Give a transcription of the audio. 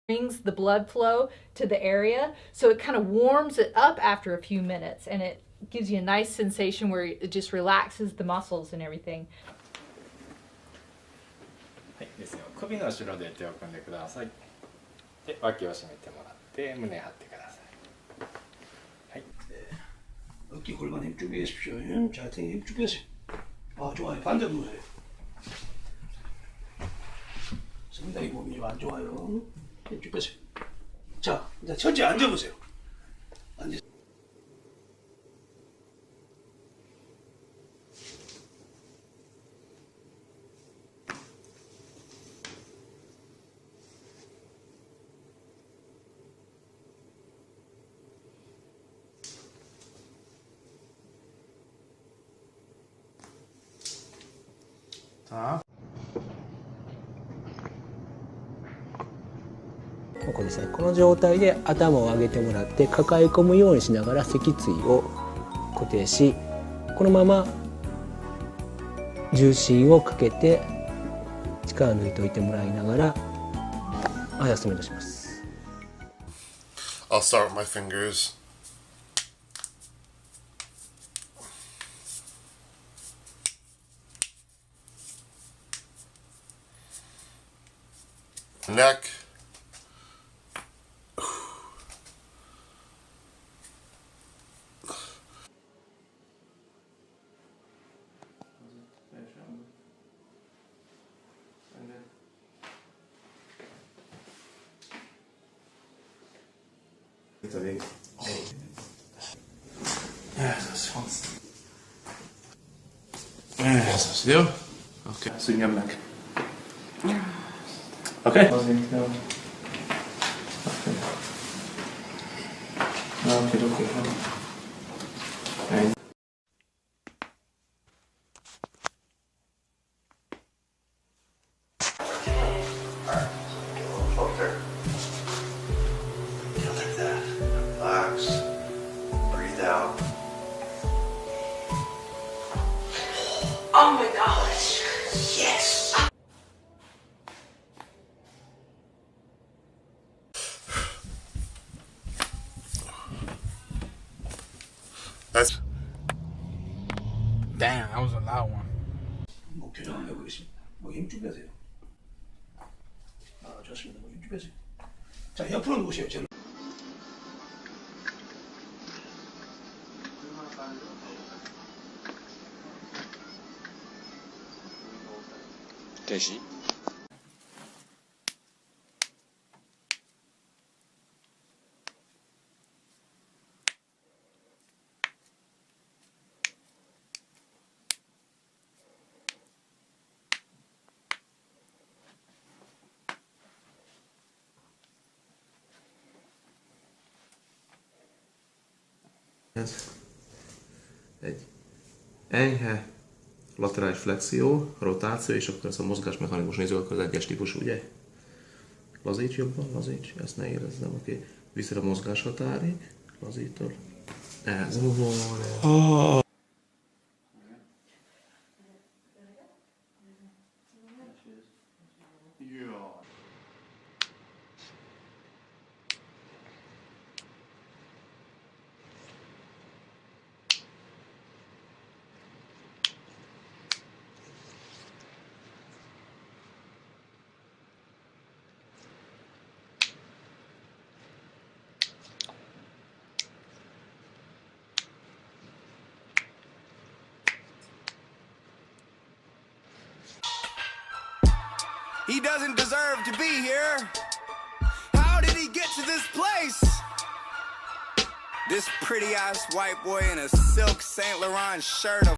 brings the blood flow to the area, so it kind of warms it up after a few minutes, and it gives you a nice sensation where it just relaxes the muscles and everything. はいですよ。首の後ろで手を組んでください。で、脇を締めてもらって胸張ってください。はい。어깨 골반 힘 주게 하십시오. 자, 등 힘 주게 하세요. 아, 좋아요. 반대로 해요. 상당히 몸이 좀 안 좋아요. 힘 주게 하세요. 자, 이제 천천히 앉아보세요. 앉으. 자. ここですね、この状態で頭を上げてもらって抱え込むようにしながら脊椎を固定し、このまま重心をかけて力を抜いておいてもらいながら休みとします。 I'll start with my fingers. Neck. Still? Okay. Swing your back. Okay. Okay. And Relax. Breathe out. Oh my gosh. Yes. That's damn, that was a loud one. 목 교정하고 계십니다. 목힘 주게 하세요. 아, 좋습니다. 목힘 주게 하세요. 자, 옆으로 누우세요. 저는. 대시. Egy enyhe laterális flexió, rotáció, és akkor ez a mozgásmechanizmus nézzük, akkor az egyes típusú, ugye? Lazíts jobban, lazíts, ezt ne érezzem, oké. Okay. Viszed a mozgás határig, lazítod. Ez van. He doesn't deserve to be here. How did he get to this place? This pretty ass white boy in a silk Saint Laurent shirt.